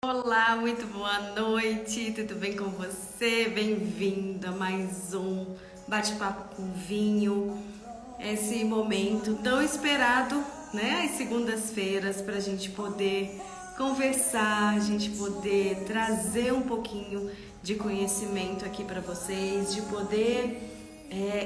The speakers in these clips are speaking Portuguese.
Olá, muito boa noite, tudo bem com você? Bem-vindo a mais um Bate-Papo com Vinho. Esse momento tão esperado, né? Às segundas-feiras, para a gente poder conversar, a gente poder trazer um pouquinho de conhecimento aqui para vocês, de poder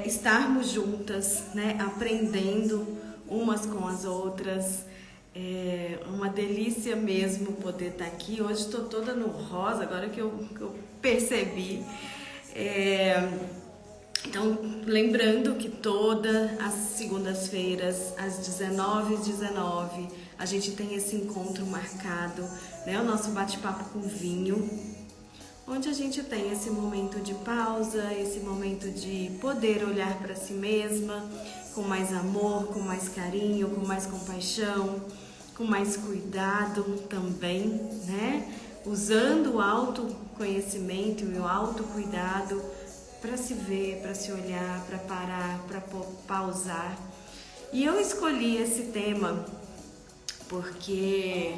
estarmos juntas, né? Aprendendo umas com as outras. É uma delícia mesmo poder estar aqui. Hoje estou toda no rosa, agora que eu percebi. Então, lembrando que todas as segundas-feiras, às 19h19, a gente tem esse encontro marcado, né? O nosso bate-papo com vinho, onde a gente tem esse momento de pausa, esse momento de poder olhar para si mesma com mais amor, com mais carinho, com mais compaixão, com mais cuidado também, né? Usando o autoconhecimento e o autocuidado para se ver, para se olhar, para parar, para pausar. E eu escolhi esse tema porque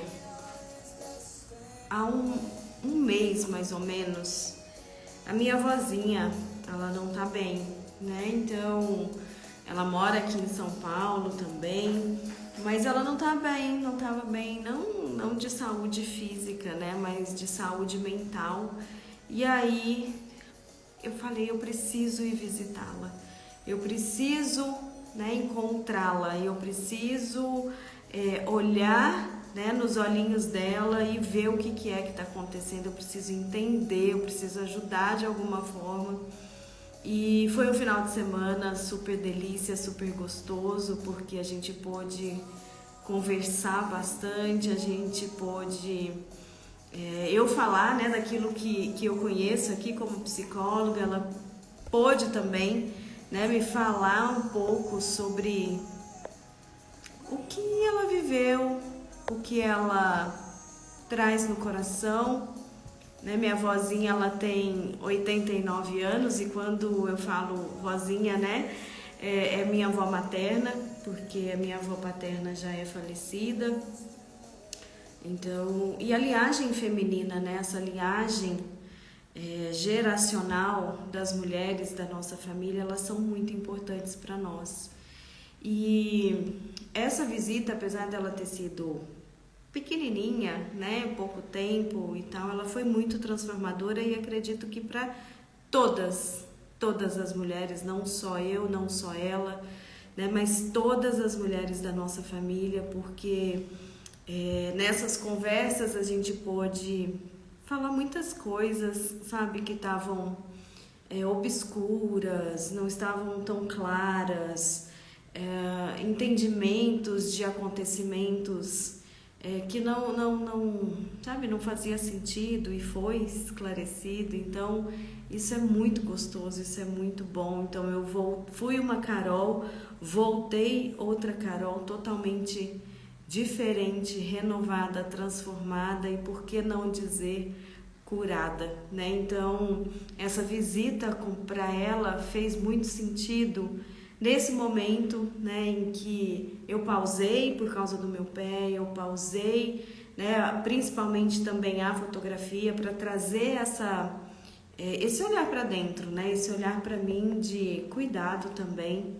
há um mês mais ou menos, a minha avózinha, ela não tá bem, né? Então, ela mora aqui em São Paulo também, mas ela não tá bem, não tava bem, não de saúde física, né? Mas de saúde mental. E aí eu falei, eu preciso ir visitá-la, eu preciso, né, encontrá-la, eu preciso olhar, né, nos olhinhos dela e ver o que é que está acontecendo. Eu preciso entender, eu preciso ajudar de alguma forma. E foi um final de semana super delícia, super gostoso, porque a gente pôde conversar bastante, a gente pôde eu falar, né, daquilo que eu conheço aqui como psicóloga. Ela pôde também, né, me falar um pouco sobre o que ela viveu, o que ela traz no coração, né? Minha vozinha, ela tem 89 anos e quando eu falo vozinha, né, é minha avó materna, porque a minha avó paterna já é falecida. Então, e a linhagem feminina, né, essa linhagem geracional das mulheres da nossa família, elas são muito importantes para nós. E essa visita, apesar dela ter sido pequenininha, né, pouco tempo e tal, ela foi muito transformadora e acredito que para todas as mulheres, não só eu, não só ela, né, mas todas as mulheres da nossa família, porque nessas conversas a gente pôde falar muitas coisas, sabe, que estavam obscuras, não estavam tão claras, entendimentos de acontecimentos que sabe, não fazia sentido e foi esclarecido. Então, isso é muito gostoso, isso é muito bom. Então, fui uma Carol, voltei outra Carol totalmente diferente, renovada, transformada e, por que não dizer, curada, né? Então, essa visita para ela fez muito sentido nesse momento, né, em que eu pausei por causa do meu pé, eu pausei, né, principalmente também a fotografia, para trazer esse olhar para dentro, né, esse olhar para mim de cuidado também,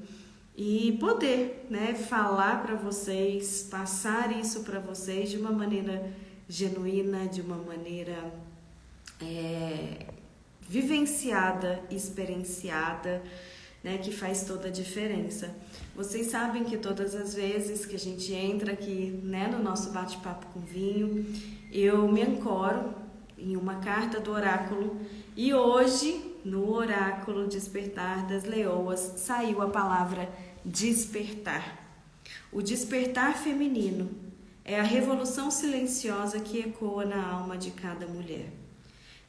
e poder, né, falar para vocês, passar isso para vocês de uma maneira genuína, de uma maneira vivenciada, experienciada, né, que faz toda a diferença. Vocês sabem que todas as vezes que a gente entra aqui, né, no nosso bate-papo com vinho, eu me ancoro em uma carta do oráculo, e hoje, no oráculo Despertar das Leoas, saiu a palavra despertar. O despertar feminino é a revolução silenciosa que ecoa na alma de cada mulher.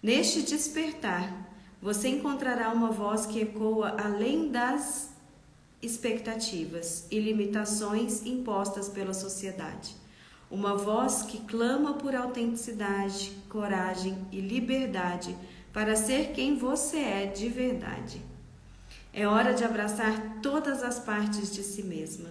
Neste despertar, você encontrará uma voz que ecoa além das expectativas e limitações impostas pela sociedade. Uma voz que clama por autenticidade, coragem e liberdade para ser quem você é de verdade. É hora de abraçar todas as partes de si mesma.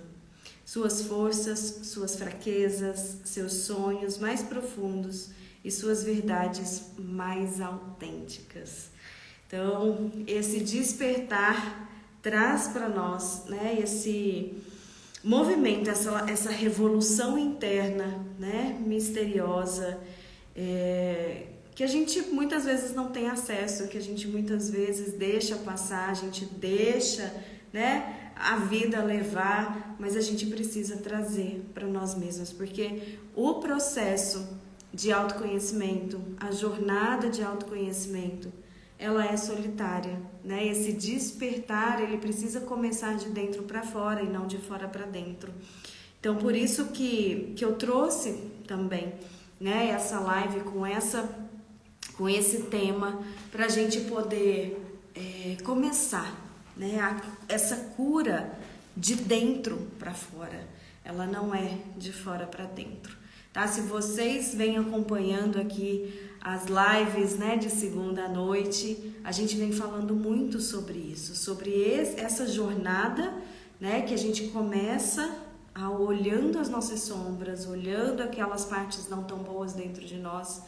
Suas forças, suas fraquezas, seus sonhos mais profundos e suas verdades mais autênticas. Então, esse despertar traz para nós, né, esse movimento, essa revolução interna, né, misteriosa, que a gente muitas vezes não tem acesso, que a gente muitas vezes deixa passar, a gente deixa, né, a vida levar, mas a gente precisa trazer para nós mesmos, porque o processo de autoconhecimento, a jornada de autoconhecimento, ela é solitária, né? Esse despertar, ele precisa começar de dentro para fora e não de fora para dentro. Então, por isso que eu trouxe também, né, essa live com esse tema, para a gente poder começar, né, essa cura de dentro para fora. Ela não é de fora para dentro, tá? Se vocês vêm acompanhando aqui as lives, né, de segunda à noite, a gente vem falando muito sobre isso, sobre essa jornada, né, que a gente começa olhando as nossas sombras, olhando aquelas partes não tão boas dentro de nós,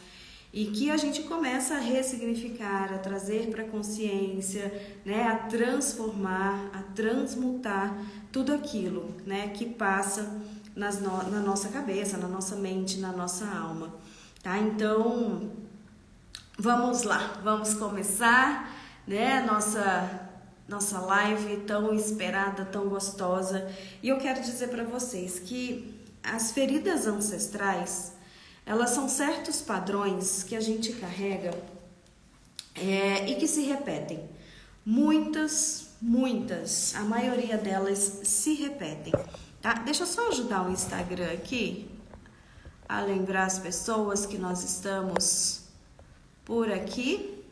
e que a gente começa a ressignificar, a trazer para a consciência, né, a transformar, a transmutar tudo aquilo, né, que passa na nossa cabeça, na nossa mente, na nossa alma, tá? Então, vamos lá, vamos começar, né, nossa live tão esperada, tão gostosa. E eu quero dizer para vocês que as feridas ancestrais, elas são certos padrões que a gente carrega e que se repetem. Muitas, a maioria delas se repetem, tá? Deixa eu só ajudar o Instagram aqui a lembrar as pessoas que nós estamos por aqui.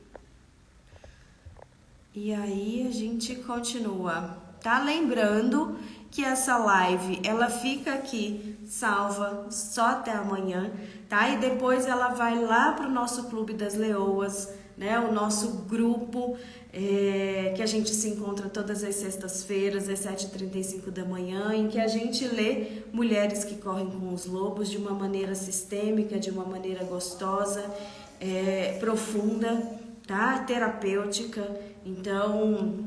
E aí a gente continua, tá? Lembrando que essa live, ela fica aqui salva só até amanhã, tá? E depois ela vai lá pro nosso Clube das Leoas, né? O nosso grupo que a gente se encontra todas as sextas-feiras, às 7h35 da manhã, em que a gente lê Mulheres que Correm com os Lobos de uma maneira sistêmica, de uma maneira gostosa, profunda, tá? Terapêutica. Então,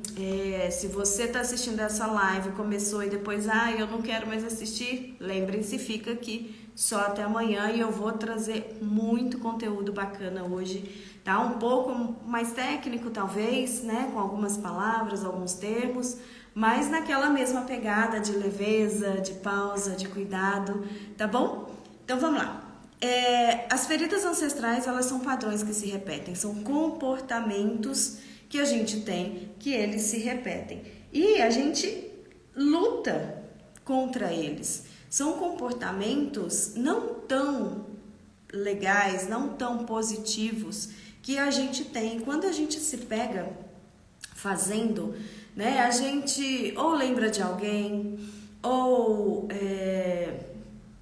se você está assistindo essa live, começou e depois, eu não quero mais assistir, lembrem-se, fica aqui só até amanhã e eu vou trazer muito conteúdo bacana hoje, tá? Um pouco mais técnico talvez, né? Com algumas palavras, alguns termos, mas naquela mesma pegada de leveza, de pausa, de cuidado, tá bom? Então vamos lá. As feridas ancestrais, elas são padrões que se repetem, são comportamentos que a gente tem, que eles se repetem. E a gente luta contra eles. São comportamentos não tão legais, não tão positivos que a gente tem. Quando a gente se pega fazendo, né, a gente ou lembra de alguém, ou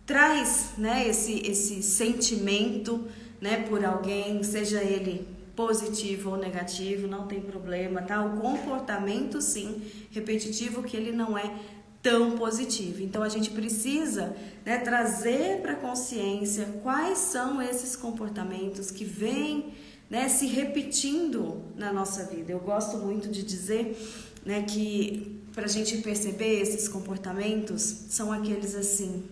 traz, né, esse sentimento, né, por alguém, seja ele positivo ou negativo, não tem problema, tá? O comportamento, sim, repetitivo, que ele não é tão positivo. Então, a gente precisa, né, trazer para a consciência quais são esses comportamentos que vêm, né, se repetindo na nossa vida. Eu gosto muito de dizer, né, que para a gente perceber esses comportamentos, são aqueles assim,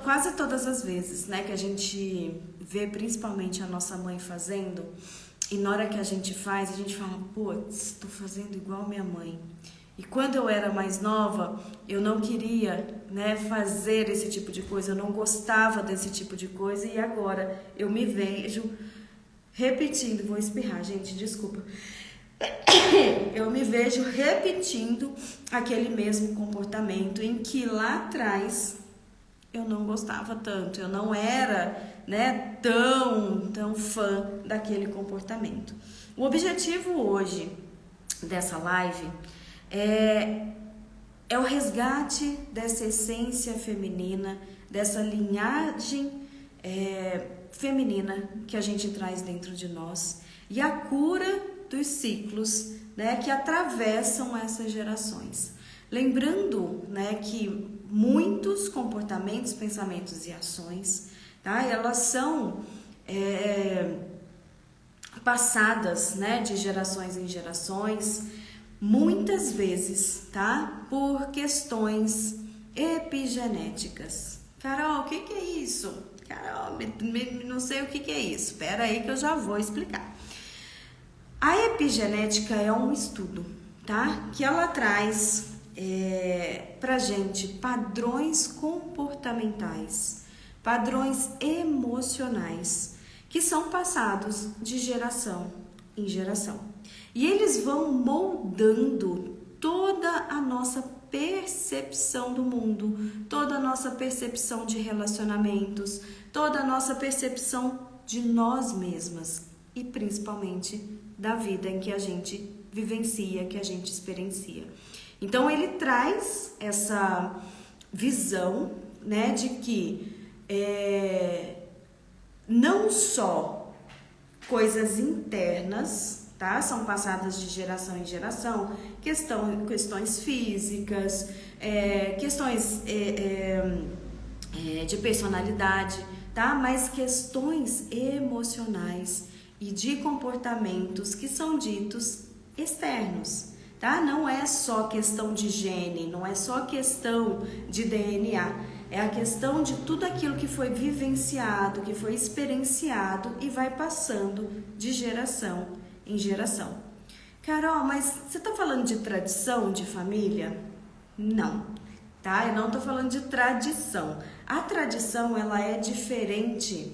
quase todas as vezes, né, que a gente vê principalmente a nossa mãe fazendo, e na hora que a gente faz, a gente fala, putz, tô fazendo igual minha mãe. E quando eu era mais nova, eu não queria, né, fazer esse tipo de coisa, eu não gostava desse tipo de coisa, e agora eu me vejo repetindo, vou espirrar, gente, desculpa. Eu me vejo repetindo aquele mesmo comportamento em que lá atrás eu não gostava tanto, eu não era, né, tão fã daquele comportamento. O objetivo hoje dessa live é o resgate dessa essência feminina, dessa linhagem feminina que a gente traz dentro de nós e a cura dos ciclos, né, que atravessam essas gerações. Lembrando, né, que muitos comportamentos, pensamentos e ações, tá? Elas são passadas, né, de gerações em gerações, muitas vezes, tá? Por questões epigenéticas. Carol, o que é isso? Carol, não sei o que é isso. Espera aí que eu já vou explicar. A epigenética é um estudo, tá? Que ela traz pra gente padrões comportamentais, padrões emocionais, que são passados de geração em geração. E eles vão moldando toda a nossa percepção do mundo, toda a nossa percepção de relacionamentos, toda a nossa percepção de nós mesmas e principalmente da vida em que a gente vivencia, que a gente experiencia. Então ele traz essa visão, né, de que não só coisas internas, tá, são passadas de geração em geração, questões físicas, questões de personalidade, tá, mas questões emocionais e de comportamentos que são ditos externos, tá? Não é só questão de gene, não é só questão de DNA, é a questão de tudo aquilo que foi vivenciado, que foi experienciado e vai passando de geração em geração. Carol, mas você está falando de tradição de família? Não, tá? Eu não estou falando de tradição. A tradição, ela é diferente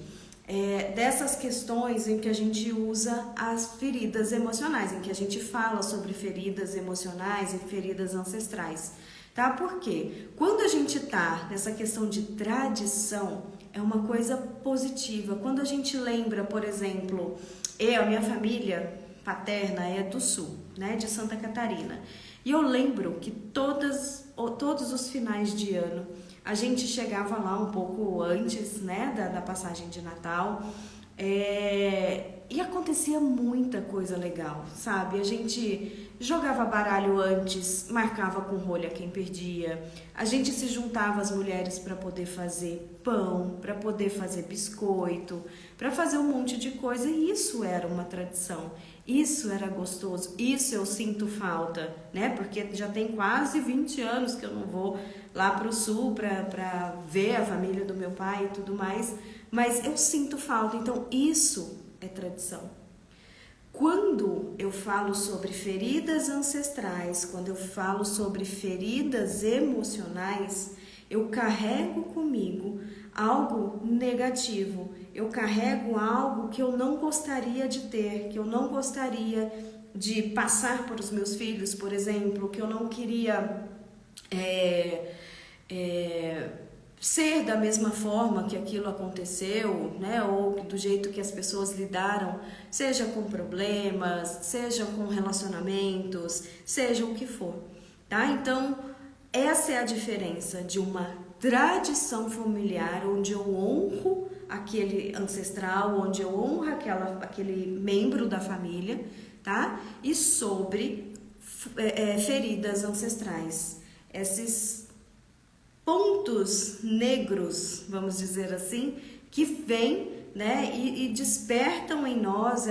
dessas questões em que a gente usa as feridas emocionais, em que a gente fala sobre feridas emocionais e feridas ancestrais, tá? Porque quando a gente tá nessa questão de tradição, é uma coisa positiva. Quando a gente lembra, por exemplo, a minha família paterna é do sul, né, de Santa Catarina, e eu lembro que todos os finais de ano a gente chegava lá um pouco antes, né, da passagem de Natal, e acontecia muita coisa legal, sabe? A gente jogava baralho antes, marcava com rolha quem perdia, a gente se juntava as mulheres para poder fazer pão, para poder fazer biscoito, para fazer um monte de coisa, e isso era uma tradição. Isso era gostoso, isso eu sinto falta, né? Porque já tem quase 20 anos que eu não vou lá para o sul para ver a família do meu pai e tudo mais, mas eu sinto falta, então isso é tradição. Quando eu falo sobre feridas ancestrais, quando eu falo sobre feridas emocionais, eu carrego comigo algo negativo, eu carrego algo que eu não gostaria de ter, que eu não gostaria de passar para os meus filhos, por exemplo, que eu não queria ser da mesma forma que aquilo aconteceu, né? Ou do jeito que as pessoas lidaram, seja com problemas, seja com relacionamentos, seja o que for, tá? Então, essa é a diferença de uma tradição familiar, onde eu honro aquele ancestral, onde eu honro aquele membro da família, tá? E sobre feridas ancestrais, esses pontos negros, vamos dizer assim, que vêm, né, e despertam em nós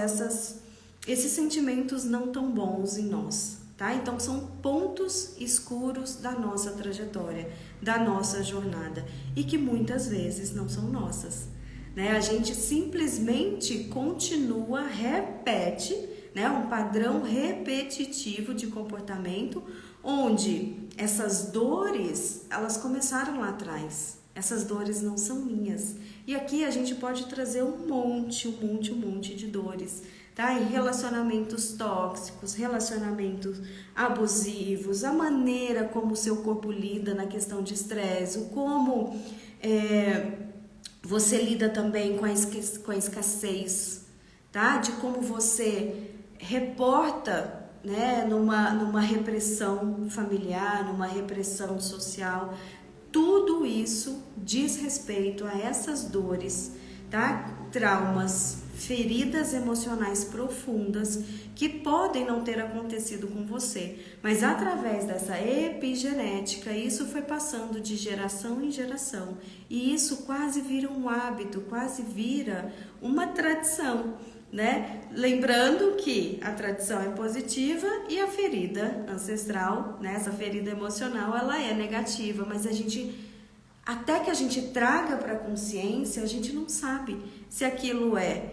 esses sentimentos não tão bons em nós, tá? Então são pontos escuros da nossa trajetória, da nossa jornada, e que muitas vezes não são nossas, né? A gente simplesmente continua, repete, né, um padrão repetitivo de comportamento, onde essas dores, elas começaram lá atrás. Essas dores não são minhas. E aqui a gente pode trazer um monte de dores, tá? Em relacionamentos tóxicos, relacionamentos abusivos, a maneira como o seu corpo lida na questão de estresse, como você lida também com a escassez, tá? De como você reporta, né, numa repressão familiar, numa repressão social. Tudo isso diz respeito a essas dores, tá? Traumas, feridas emocionais profundas que podem não ter acontecido com você, mas através dessa epigenética, isso foi passando de geração em geração e isso quase vira um hábito, quase vira uma tradição, né? Lembrando que a tradição é positiva e a ferida ancestral, né? Essa ferida emocional, ela é negativa, mas até que a gente traga para a consciência, a gente não sabe se aquilo é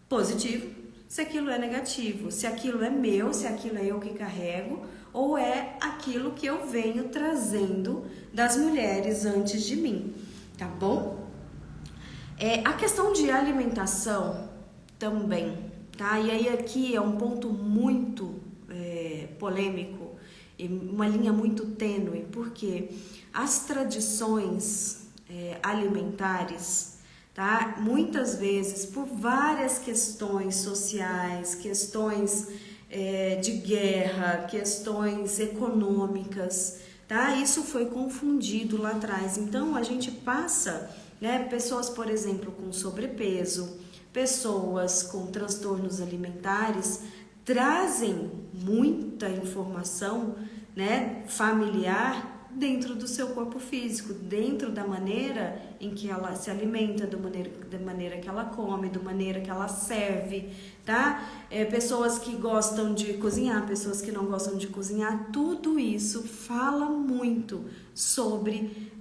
positivo, se aquilo é negativo, se aquilo é meu, se aquilo é eu que carrego, ou é aquilo que eu venho trazendo das mulheres antes de mim, tá bom? A questão de alimentação também, tá? E aí aqui é um ponto muito polêmico e uma linha muito tênue, porque as tradições alimentares, tá? Muitas vezes por várias questões sociais, questões de guerra, questões econômicas, tá? Isso foi confundido lá atrás. Então a gente passa, né? Pessoas, por exemplo, com sobrepeso, pessoas com transtornos alimentares trazem muita informação, né, familiar dentro do seu corpo físico, dentro da maneira em que ela se alimenta, da maneira que ela come, da maneira que ela serve, tá? Pessoas que gostam de cozinhar, pessoas que não gostam de cozinhar, tudo isso fala muito sobre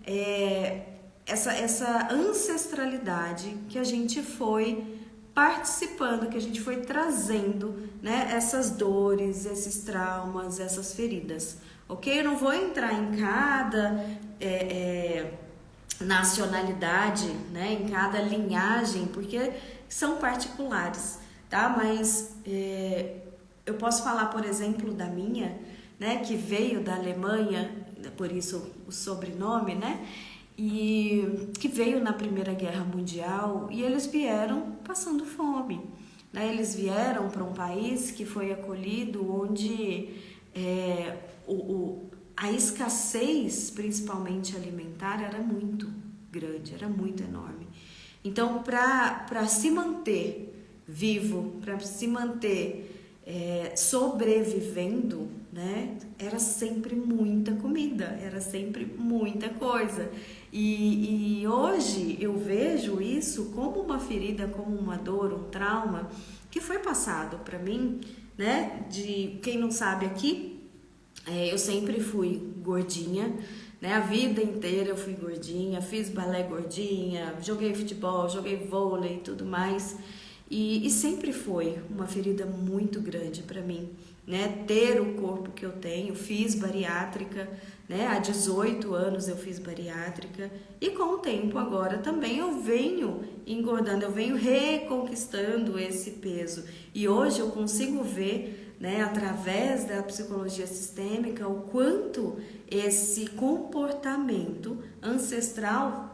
essa ancestralidade que a gente foi participando, que a gente foi trazendo, né, essas dores, esses traumas, essas feridas, ok? Eu não vou entrar em cada nacionalidade, né, em cada linhagem, porque são particulares, tá? Mas eu posso falar, por exemplo, da minha, né, que veio da Alemanha, por isso o sobrenome, né? E que veio na Primeira Guerra Mundial e eles vieram passando fome, né? Eles vieram para um país que foi acolhido onde a escassez, principalmente alimentar, era muito grande, era muito enorme. Então, para se manter vivo, para se manter sobrevivendo, né, era sempre muita comida, era sempre muita coisa. E hoje eu vejo isso como uma ferida, como uma dor, um trauma que foi passado para mim, né? De quem não sabe aqui, eu sempre fui gordinha, né? A vida inteira eu fui gordinha, fiz balé gordinha, joguei futebol, joguei vôlei e tudo mais. E sempre foi uma ferida muito grande para mim, né? Ter o corpo que eu tenho, fiz bariátrica, né? Há 18 anos eu fiz bariátrica e com o tempo agora também eu venho engordando, eu venho reconquistando esse peso. E hoje eu consigo ver, né, através da psicologia sistêmica, o quanto esse comportamento ancestral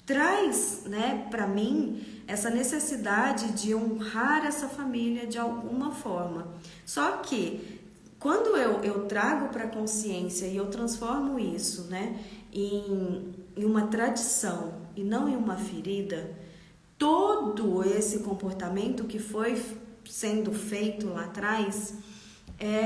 traz, né, para mim essa necessidade de honrar essa família de alguma forma. Só que quando eu trago para a consciência e eu transformo isso, né, em uma tradição e não em uma ferida, todo esse comportamento que foi sendo feito lá atrás,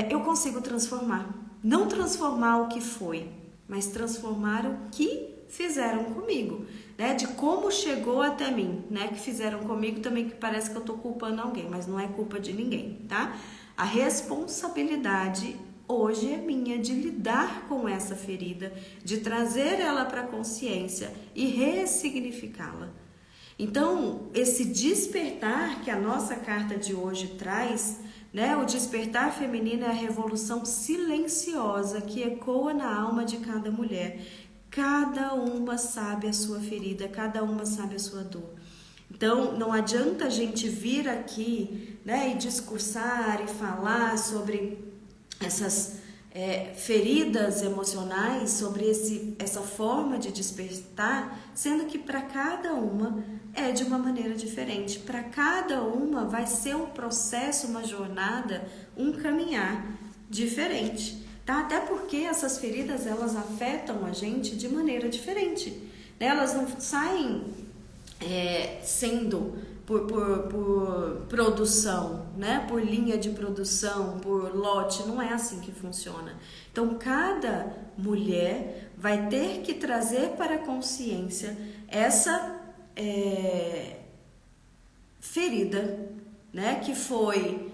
eu consigo transformar. Não transformar o que foi, mas transformar o que fizeram comigo, né? De como chegou até mim, né? Que fizeram comigo também, que parece que eu tô culpando alguém, mas não é culpa de ninguém, tá? A responsabilidade hoje é minha de lidar com essa ferida, de trazer ela para a consciência e ressignificá-la. Então, esse despertar que a nossa carta de hoje traz, né? O despertar feminino é a revolução silenciosa que ecoa na alma de cada mulher. Cada uma sabe a sua ferida, cada uma sabe a sua dor. Então, não adianta a gente vir aqui, né, e discursar e falar sobre essas feridas emocionais, sobre essa forma de despertar, sendo que para cada uma é de uma maneira diferente. Para cada uma vai ser um processo, uma jornada, um caminhar diferente. Tá? Até porque essas feridas, elas afetam a gente de maneira diferente. Elas não saem sendo por produção, né? Por linha de produção, por lote, não é assim que funciona. Então, cada mulher vai ter que trazer para a consciência essa ferida, né? Que foi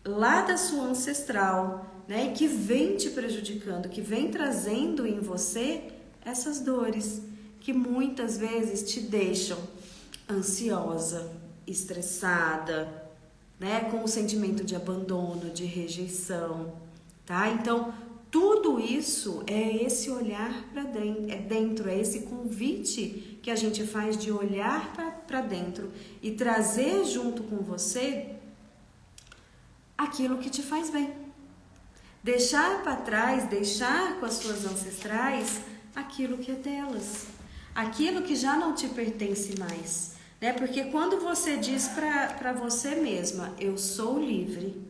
lá da sua ancestral, né? E que vem te prejudicando, que vem trazendo em você essas dores que muitas vezes te deixam ansiosa, estressada, né, com o sentimento de abandono, de rejeição, tá? Então, tudo isso é esse olhar para dentro, é esse convite que a gente faz de olhar para dentro e trazer junto com você aquilo que te faz bem. Deixar para trás, deixar com as suas ancestrais aquilo que é delas, aquilo que já não te pertence mais, né? Porque quando você diz para você mesma, eu sou livre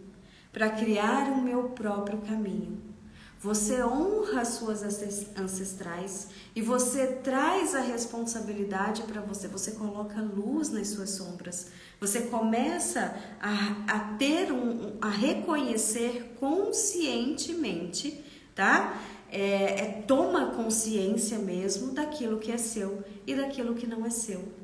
para criar o meu próprio caminho, você honra as suas ancestrais e você traz a responsabilidade para você, você coloca luz nas suas sombras, você começa a reconhecer conscientemente, tá? Toma consciência mesmo daquilo que é seu e daquilo que não é seu.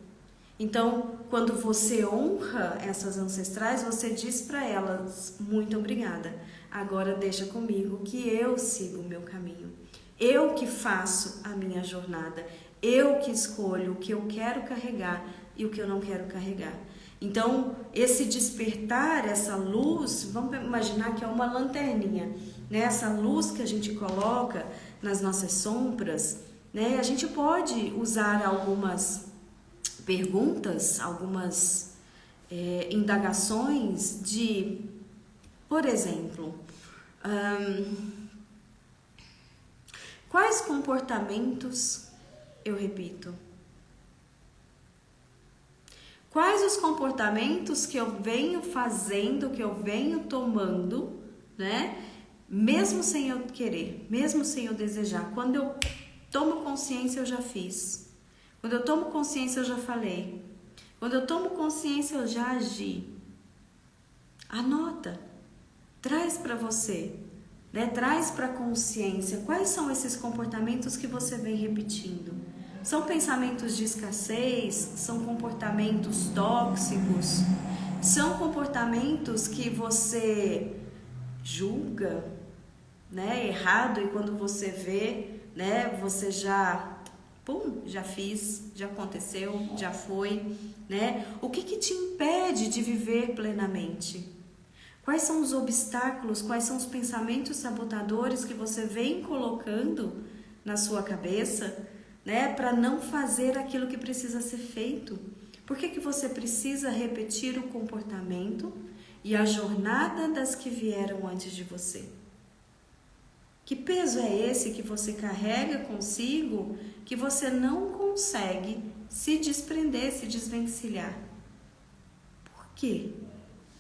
Então, quando você honra essas ancestrais, você diz para elas, muito obrigada, agora deixa comigo que eu sigo o meu caminho, eu que faço a minha jornada, eu que escolho o que eu quero carregar e o que eu não quero carregar. Então, esse despertar, essa luz, vamos imaginar que é uma lanterninha, né? Essa luz que a gente coloca nas nossas sombras, né? A gente pode usar algumas perguntas, algumas indagações de, por exemplo, quais comportamentos eu repito? Quais os comportamentos que eu venho fazendo, que eu venho tomando, né? Mesmo sem eu querer, mesmo sem eu desejar. Quando eu tomo consciência, eu já fiz. Quando eu tomo consciência, eu já falei. Quando eu tomo consciência, eu já agi. Anota, traz para você, né? Traz para a consciência quais são esses comportamentos que você vem repetindo. São pensamentos de escassez, são comportamentos tóxicos, são comportamentos que você julga, né, errado, e quando você vê, né, você já fiz, já aconteceu, já foi, né? O que te impede de viver plenamente? Quais são os obstáculos, quais são os pensamentos sabotadores que você vem colocando na sua cabeça, né, para não fazer aquilo que precisa ser feito? Por que você precisa repetir o comportamento e a jornada das que vieram antes de você? Que peso é esse que você carrega consigo que você não consegue se desprender, se desvencilhar? Por quê?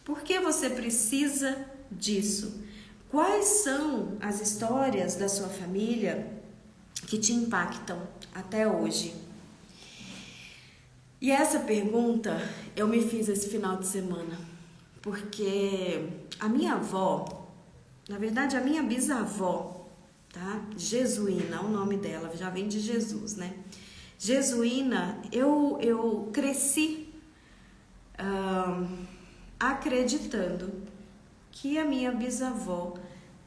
Por que você precisa disso? Quais são as histórias da sua família que te impactam até hoje? E essa pergunta eu me fiz esse final de semana, porque a minha avó, na verdade a minha bisavó, tá? Jesuína, o nome dela já vem de Jesus, né? Jesuína, eu cresci acreditando que a minha bisavó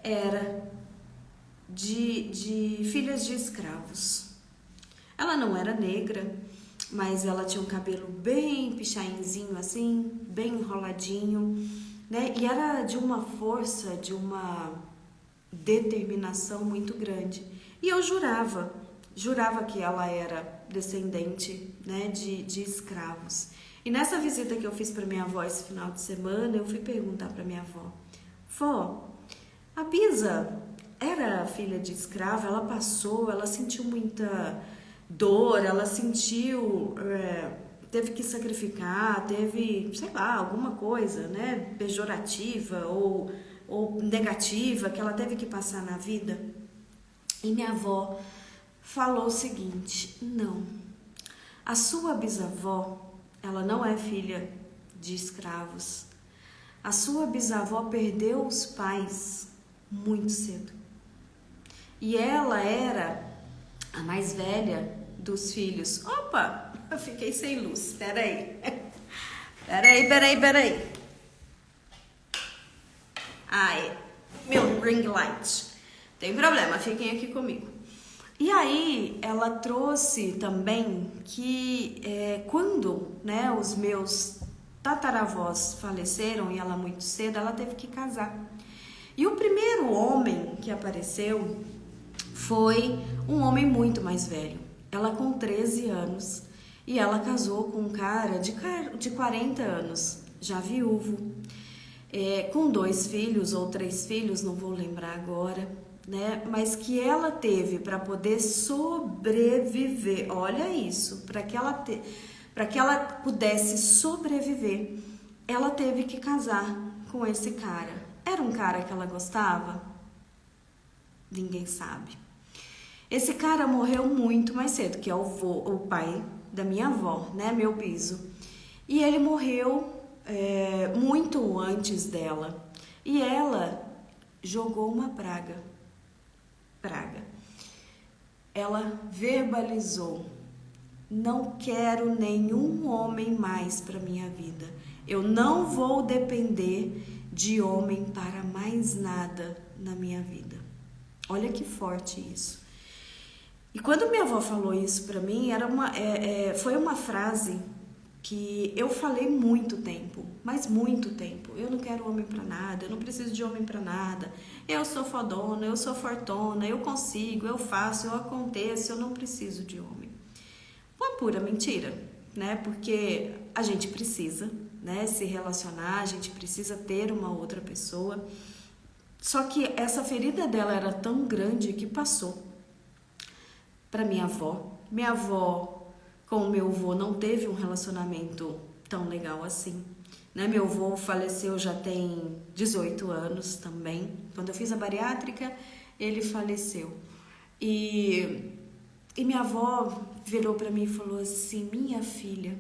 era de filhas de escravos. Ela não era negra, mas ela tinha um cabelo bem pichainzinho assim, bem enroladinho, né? E era de uma força, de uma determinação muito grande. E eu jurava que ela era descendente, né, de escravos. E nessa visita que eu fiz para minha avó esse final de semana, eu fui perguntar para minha avó: vó, a Bisa era filha de escravo? Ela passou, ela sentiu muita dor, ela sentiu, teve que sacrificar, teve, sei lá, alguma coisa, né, pejorativa ou negativa que ela teve que passar na vida? E minha avó falou o seguinte: não, a sua bisavó, ela não é filha de escravos. A sua bisavó perdeu os pais muito cedo. E ela era a mais velha dos filhos. Opa, eu fiquei sem luz. Peraí. Ai, meu ring light. Tem problema, fiquem aqui comigo. E aí, ela trouxe também que quando, né, os meus tataravós faleceram, e ela muito cedo, ela teve que casar. E o primeiro homem que apareceu foi um homem muito mais velho. Ela com 13 anos. E ela casou com um cara de 40 anos, já viúvo, com 2 filhos ou 3 filhos, não vou lembrar agora, né? Mas que ela teve para poder sobreviver. Olha isso, para que ela pudesse sobreviver, ela teve que casar com esse cara. Era um cara que ela gostava? Ninguém sabe. Esse cara morreu muito mais cedo, que é o pai da minha avó, né, meu biso. E ele morreu muito antes dela. E ela jogou uma praga. Ela verbalizou: não quero nenhum homem mais para minha vida. Eu não vou depender de homem para mais nada na minha vida. Olha que forte isso. E quando minha avó falou isso para mim, foi uma frase que eu falei muito tempo, mas muito tempo. Eu não quero homem para nada, eu não preciso de homem para nada. Eu sou fodona, eu sou fortona, eu consigo, eu faço, eu aconteço, eu não preciso de homem. Uma pura mentira, né? Porque a gente precisa, né, se relacionar, a gente precisa ter uma outra pessoa. Só que essa ferida dela era tão grande que passou para minha avó. Minha avó com o meu avô não teve um relacionamento tão legal assim, né? Meu avô faleceu já tem 18 anos também. Quando eu fiz a bariátrica, ele faleceu. E minha avó virou para mim e falou assim: minha filha,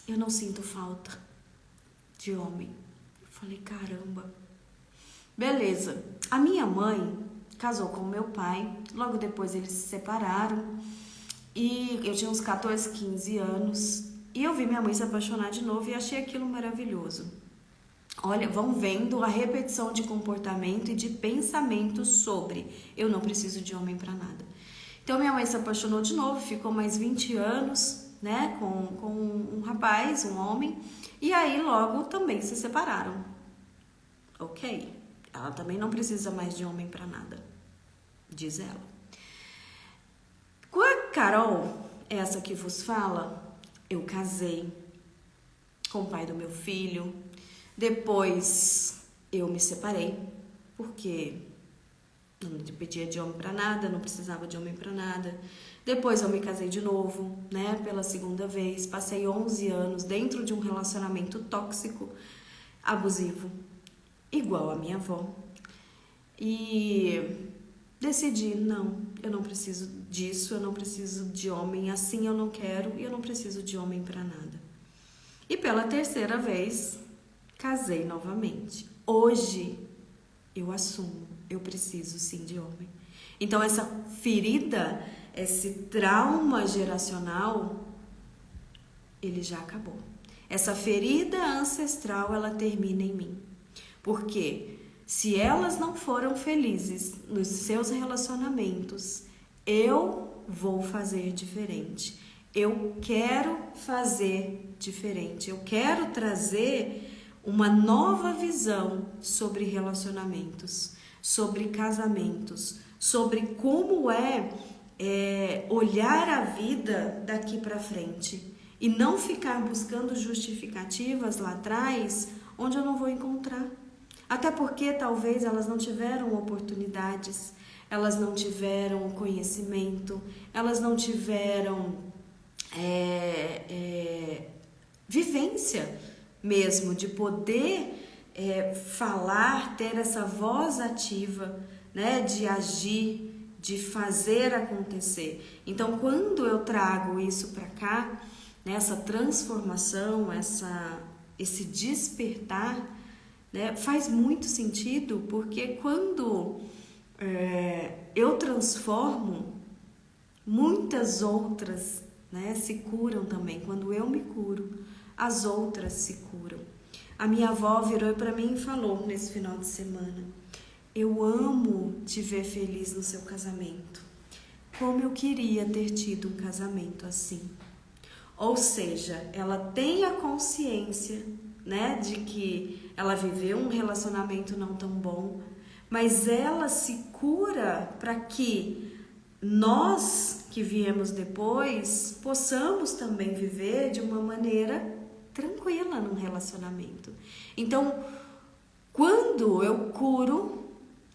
eu não sinto falta de homem. Eu falei: caramba. Beleza. A minha mãe casou com o meu pai, logo depois eles se separaram, e eu tinha uns 14, 15 anos, e eu vi minha mãe se apaixonar de novo e achei aquilo maravilhoso. Olha, vão vendo a repetição de comportamento e de pensamento sobre: eu não preciso de homem para nada. Então minha mãe se apaixonou de novo, ficou mais 20 anos, né, com um rapaz, um homem, e aí logo também se separaram. Ok. Ela também não precisa mais de homem para nada, diz ela. Com a Carol, essa que vos fala, eu casei com o pai do meu filho. Depois eu me separei, porque não pedia de homem para nada, não precisava de homem para nada. Depois eu me casei de novo, né, pela segunda vez. Passei 11 anos dentro de um relacionamento tóxico, abusivo, igual a minha avó, e decidi: não, eu não preciso disso, eu não preciso de homem, assim eu não quero, e eu não preciso de homem para nada. E pela terceira vez, casei novamente. Hoje, eu assumo, eu preciso sim de homem. Então essa ferida, esse trauma geracional, ele já acabou. Essa ferida ancestral, ela termina em mim. Porque se elas não foram felizes nos seus relacionamentos, eu vou fazer diferente. Eu quero fazer diferente. Eu quero trazer uma nova visão sobre relacionamentos, sobre casamentos, sobre como olhar a vida daqui para frente. E não ficar buscando justificativas lá atrás, onde eu não vou encontrar. Até porque talvez elas não tiveram oportunidades, elas não tiveram conhecimento, elas não tiveram vivência mesmo de poder falar, ter essa voz ativa, né, de agir, de fazer acontecer. Então, quando eu trago isso para cá, né, essa transformação, esse despertar, né, faz muito sentido, porque quando eu transformo, muitas outras, né, se curam também. Quando eu me curo, as outras se curam. A minha avó virou para mim e falou nesse final de semana: eu amo te ver feliz no seu casamento. Como eu queria ter tido um casamento assim. Ou seja, ela tem a consciência, né, de que ela viveu um relacionamento não tão bom, mas ela se cura para que nós que viemos depois possamos também viver de uma maneira tranquila num relacionamento. Então, quando eu curo,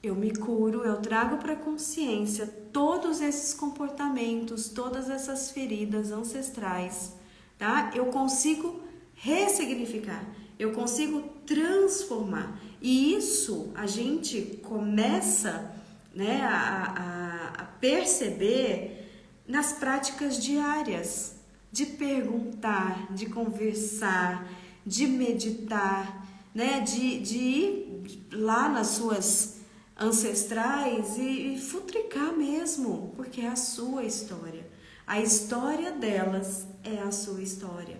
eu me curo, eu trago para a consciência todos esses comportamentos, todas essas feridas ancestrais, tá? Eu consigo ressignificar, eu consigo transformar. E isso a gente começa, né, a perceber nas práticas diárias, de perguntar, de conversar, de meditar, né, de ir lá nas suas ancestrais e futricar mesmo, porque é a sua história. A história delas é a sua história.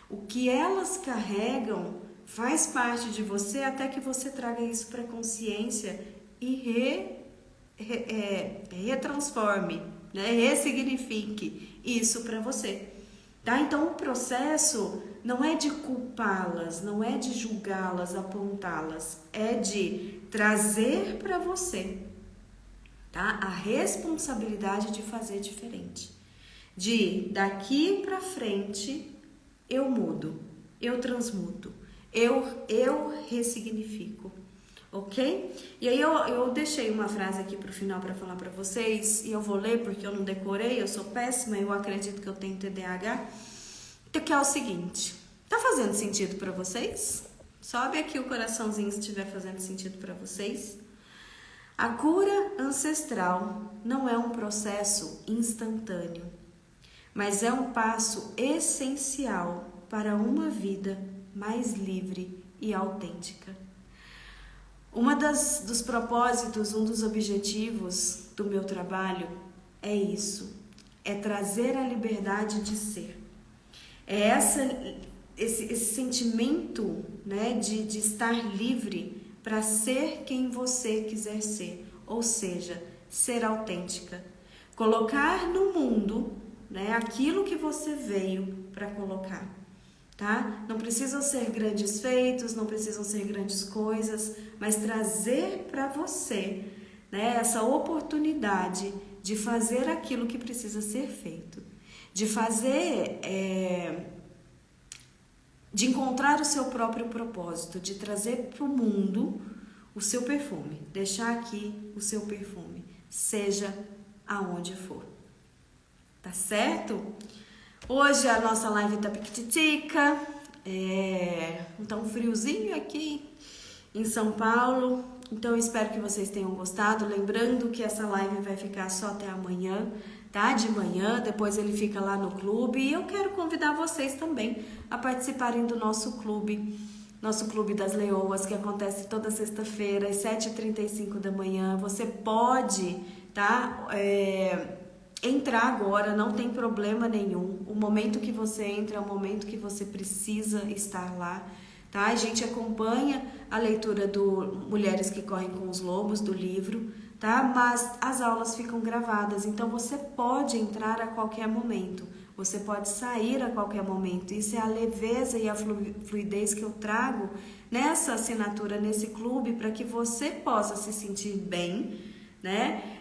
O que elas carregam faz parte de você até que você traga isso para a consciência e retransforme, né? Ressignifique isso para você. Tá? Então o processo não é de culpá-las, não é de julgá-las, apontá-las, é de trazer para você, tá? A responsabilidade de fazer diferente. De daqui para frente eu mudo, eu transmuto, eu ressignifico, ok? E aí eu deixei uma frase aqui pro final para falar para vocês, e eu vou ler porque eu não decorei, eu sou péssima, eu acredito que eu tenho TDAH, que é o seguinte: tá fazendo sentido para vocês? Sobe aqui o coraçãozinho se estiver fazendo sentido para vocês. A cura ancestral não é um processo instantâneo, mas é um passo essencial para uma vida mais livre e autêntica. Dos propósitos, um dos objetivos do meu trabalho é isso, é trazer a liberdade de ser. É esse sentimento, né, de estar livre para ser quem você quiser ser, ou seja, ser autêntica. Colocar no mundo, né, aquilo que você veio para colocar. Tá? Não precisam ser grandes feitos, não precisam ser grandes coisas, mas trazer para você, né, essa oportunidade de fazer aquilo que precisa ser feito, de fazer, de encontrar o seu próprio propósito, de trazer para o mundo o seu perfume, deixar aqui o seu perfume, seja aonde for. Tá certo? Hoje a nossa live tá piquititica, tá um friozinho aqui em São Paulo, então eu espero que vocês tenham gostado, lembrando que essa live vai ficar só até amanhã, tá? De manhã, depois ele fica lá no clube, e eu quero convidar vocês também a participarem do nosso Clube das Leoas, que acontece toda sexta-feira às 7h35 da manhã. Você pode, tá? Entrar agora, não tem problema nenhum. O momento que você entra é o momento que você precisa estar lá, tá? A gente acompanha a leitura do Mulheres que Correm com os Lobos, do livro, tá? Mas as aulas ficam gravadas, então você pode entrar a qualquer momento, você pode sair a qualquer momento. Isso é a leveza e a fluidez que eu trago nessa assinatura, nesse clube, para que você possa se sentir bem, né?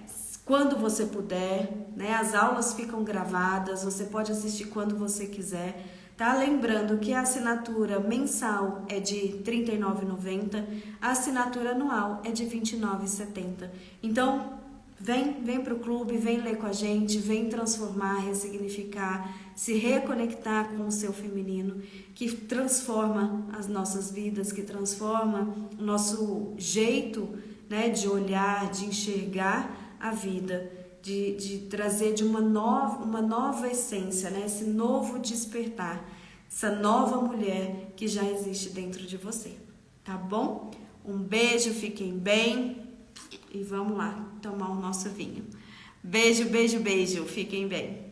Quando você puder, né? As aulas ficam gravadas, você pode assistir quando você quiser, tá? Lembrando que a assinatura mensal é de R$ 39,90, a assinatura anual é de R$ 29,70. Então, vem para o clube, vem ler com a gente, vem transformar, ressignificar, se reconectar com o seu feminino, que transforma as nossas vidas, que transforma o nosso jeito, né, de olhar, de enxergar a vida, de trazer de uma nova essência, né? Esse novo despertar, essa nova mulher que já existe dentro de você, tá bom? Um beijo, fiquem bem e vamos lá tomar o nosso vinho. Beijo, beijo, beijo, fiquem bem.